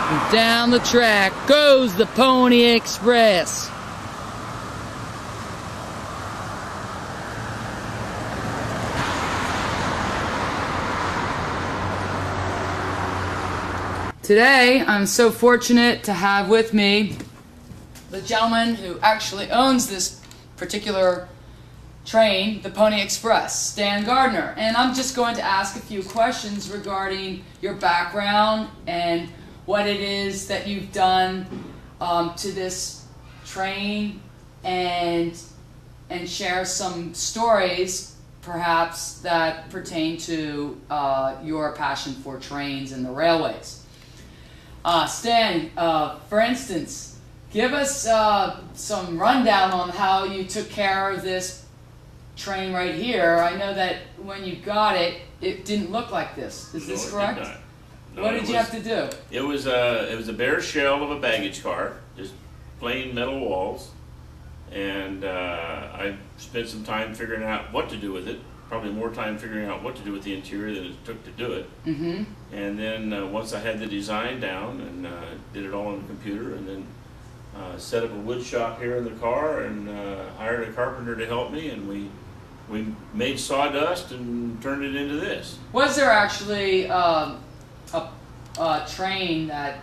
And down the track goes the Pony Express. Today, I'm so fortunate to have with me the gentleman who actually owns this particular train, the Pony Express, Stan Garner. And I'm just going to ask a few questions regarding your background and what it is that you've done to this train, and share some stories perhaps that pertain to your passion for trains and the railways. Stan, for instance, give us some rundown on how you took care of this train right here. I know that when you got it, it didn't look like this. Is this correct? It did not. No, what did you have to do? It was a bare shell of a baggage car, just plain metal walls, and I spent some time figuring out what to do with it. Probably more time figuring out what to do with the interior than it took to do it. Mm-hmm. And then once I had the design down and did it all on the computer, and then set up a wood shop here in the car, and hired a carpenter to help me, and we made sawdust and turned it into this. Was there actually a train that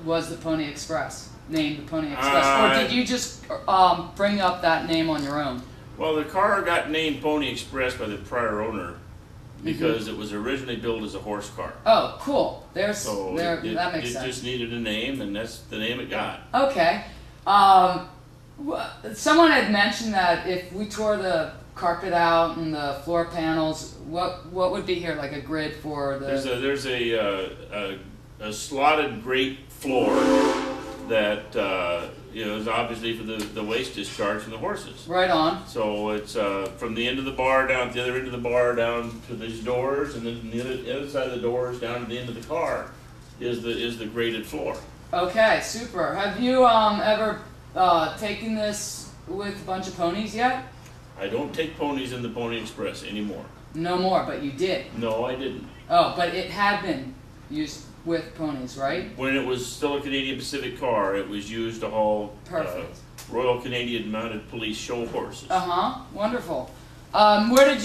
was the Pony Express, named the Pony Express, or did you just bring up that name on your own? Well, the car got named Pony Express by the prior owner because it was originally built as a horse car. Oh, cool. That makes sense. It just needed a name, and that's the name it got. Okay. Someone had mentioned that if we tore the carpet out and the floor panels, what would be here, like a grid for the... There's a slotted grate floor that is obviously for the waste discharge from the horses. Right on. So it's from the end of the bar down to the other end of the bar down to these doors, and then from the other side of the doors down to the end of the car is the graded floor. Okay, super. Have you ever taken this with a bunch of ponies yet? I don't take ponies in the Pony Express anymore. No more, but you did. No, I didn't. Oh, but it had been used with ponies, right? When it was still a Canadian Pacific car, it was used to haul Royal Canadian Mounted Police show horses. Wonderful. Where did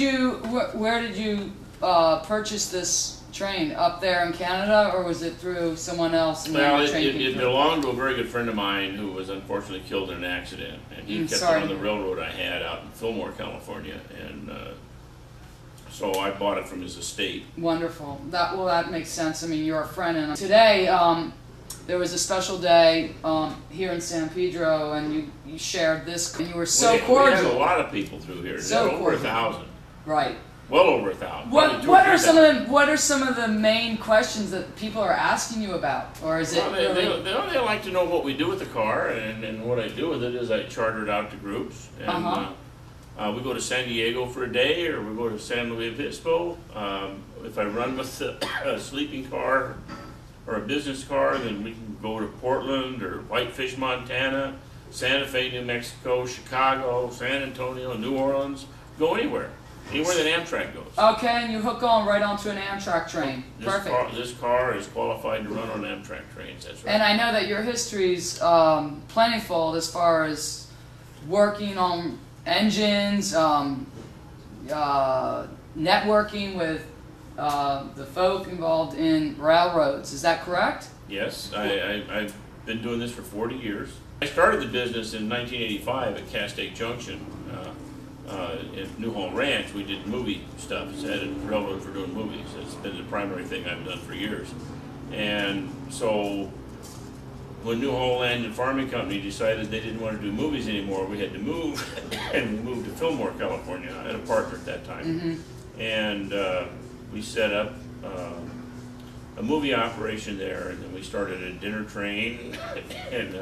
you purchase this train? Up there in Canada, or was it through someone else? And well, it belonged to a very good friend of mine who was unfortunately killed in an accident, and he kept it on the railroad I had out in Fillmore, California, and so I bought it from his estate. Wonderful. That makes sense. I mean, you're a friend, and today there was a special day here in San Pedro, and you shared this, and you were so cordial. We had a lot of people through here. So over 1,000. Right. Well over 1,000. What are some of the main questions that people are asking you about, or is it they like to know what we do with the car, and what I do with it is I charter it out to groups, and we go to San Diego for a day, or we go to San Luis Obispo. If I run with a sleeping car or a business car, then we can go to Portland or Whitefish, Montana, Santa Fe, New Mexico, Chicago, San Antonio, New Orleans. Go anywhere. Anywhere that Amtrak goes. Okay, and you hook on right onto an Amtrak train. Perfect. This car is qualified to run on Amtrak trains, that's right. And I know that your history's plentiful as far as working on engines, networking with the folk involved in railroads. Is that correct? Yes, I've been doing this for 40 years. I started the business in 1985 at Castaic Junction. At New Hall Ranch, we did movie stuff. It's had a railroad for doing movies. It's been the primary thing I've done for years. And so when New Hall Land and Farming Company decided they didn't want to do movies anymore, we had to move, and we moved to Fillmore, California. I had a partner at that time. And we set up a movie operation there, and then we started a dinner train and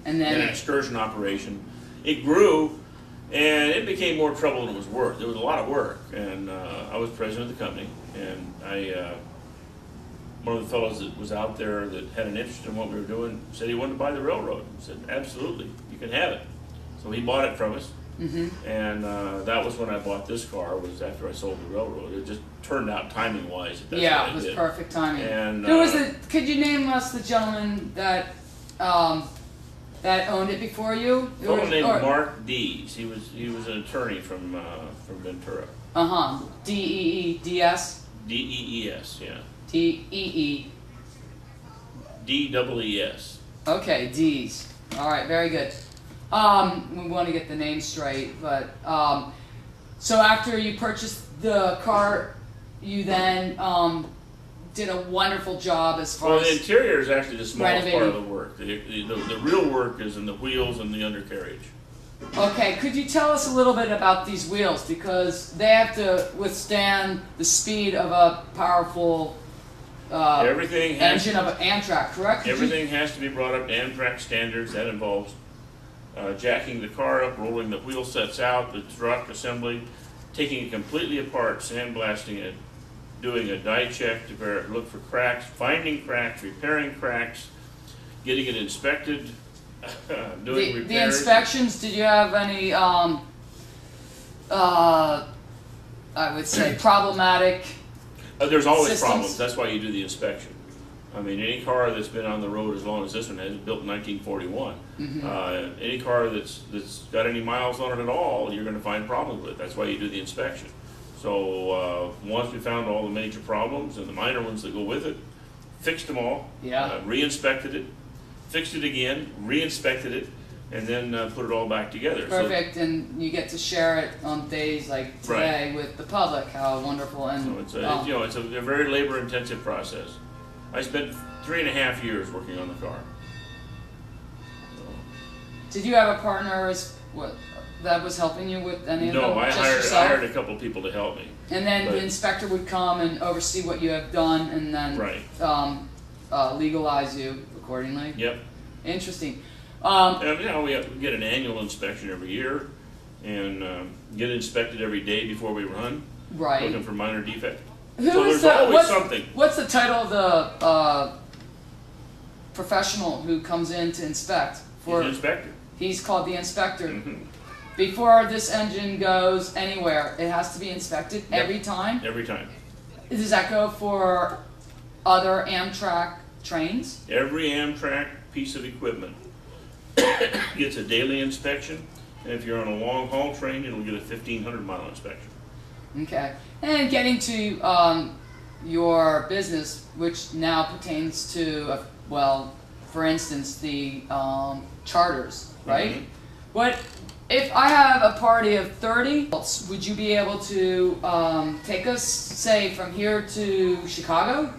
then an excursion operation. It grew. And it became more trouble than it was worth. There was a lot of work, and I was president of the company, and one of the fellows that was out there that had an interest in what we were doing said he wanted to buy the railroad. I said, absolutely, you can have it. So he bought it from us. And that was when I bought this car. Was after I sold the railroad. It just turned out timing wise. Yeah, it was perfect timing. And who was it? Could you name us the gentleman that that owned it before you? A fellow named Mark Dees. He was an attorney from Ventura. D-E-E-D-S? D-E-E-S, yeah. D-E-E. D-E-E-S. Okay, D's. All right, very good. We want to get the name straight, but so after you purchased the car, you then did a wonderful job as far as the interior is actually the smallest part of renovating. the work. The real work is in the wheels and the undercarriage. Okay, could you tell us a little bit about these wheels, because they have to withstand the speed of a powerful engine of an Amtrak, correct? Everything has to be brought up to Amtrak standards. That involves jacking the car up, rolling the wheel sets out, the truck assembly, taking it completely apart, sandblasting it, doing a die check to look for cracks, finding cracks, repairing cracks, getting it inspected, doing repairs. The inspections, did you have any, I would say, problematic there's always systems? problems. That's why you do the inspection. I mean, any car that's been on the road as long as this one has, built in 1941, any car that's got any miles on it at all, you're going to find problems with. That's why you do the inspection. So once we found all the major problems and the minor ones that go with it, fixed them all, re-inspected it, fixed it again, re-inspected it, and then put it all back together. Perfect, and you get to share it on days like today with the public. How wonderful! And so it's a very labor-intensive process. I spent 3.5 years working on the car. So. Did you have a partner that was helping you with any of them? No, I yourself? hired a couple people to help me. And then the inspector would come and oversee what you have done, and then legalize you accordingly. Yep. Interesting. And, we get an annual inspection every year, and get inspected every day before we run. Right. Looking for minor defects. So there's always something. What's the title of the professional who comes in to inspect? He's an inspector. He's called the inspector. Before this engine goes anywhere, it has to be inspected every time? Every time. Does that go for other Amtrak trains? Every Amtrak piece of equipment gets a daily inspection, and if you're on a long-haul train, it'll get a 1,500-mile inspection. Okay. And getting to your business, which now pertains to, for instance, the charters, right? What if I have a party of 30? Would you be able to take us, say, from here to Chicago?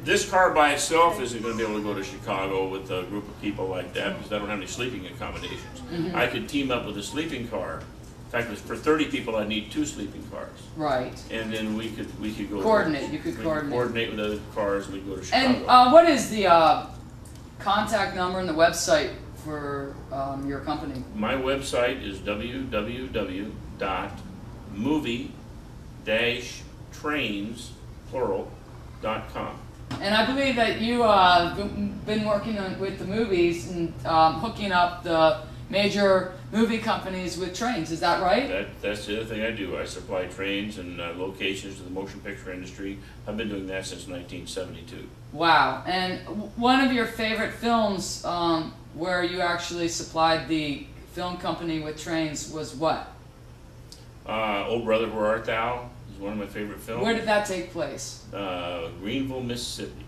This car by itself isn't going to be able to go to Chicago with a group of people like that because I don't have any sleeping accommodations. I could team up with a sleeping car. In fact, for 30 people, I need 2 sleeping cars. Right. And then we could go coordinate. You could coordinate. Coordinate with other cars, and we go to Chicago. And what is the contact number and the website for your company? My website is www.movie-trains.com. And I believe that you been working with the movies and hooking up the major movie companies with trains. Is that right? That's the other thing I do. I supply trains and locations to the motion picture industry. I've been doing that since 1972. Wow. And one of your favorite films where you actually supplied the film company with trains was what? Oh Brother, Where Art Thou? One of my favorite films. Where did that take place? Greenville, Mississippi.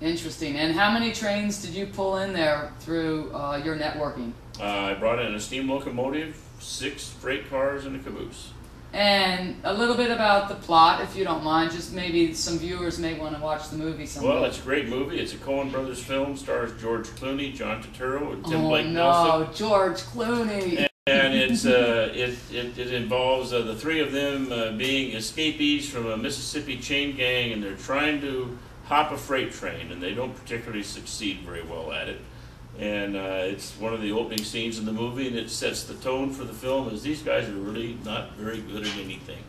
Interesting. And how many trains did you pull in there through your networking? I brought in a steam locomotive, 6 freight cars, and a caboose. And a little bit about the plot, if you don't mind. Just maybe some viewers may want to watch the movie someday. Well, it's a great movie. It's a Coen Brothers film. Stars George Clooney, John Turturro, and Tim Blake Nelson. Oh no, George Clooney. And it involves the 3 of them being escapees from a Mississippi chain gang, and they're trying to hop a freight train, and they don't particularly succeed very well at it. And it's one of the opening scenes in the movie, and it sets the tone for the film as these guys are really not very good at anything.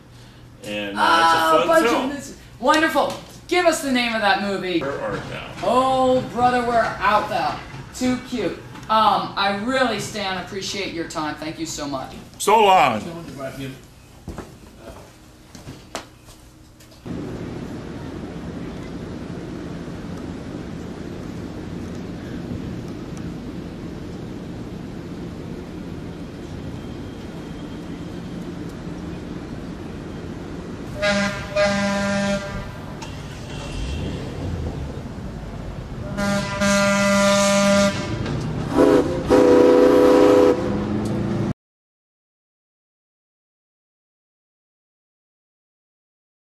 And it's a fun film. Wonderful. Give us the name of that movie. Where Art Thou? Oh, Brother, Where Art Thou? Too cute. I really, Stan, appreciate your time. Thank you so much. So long. Don't you,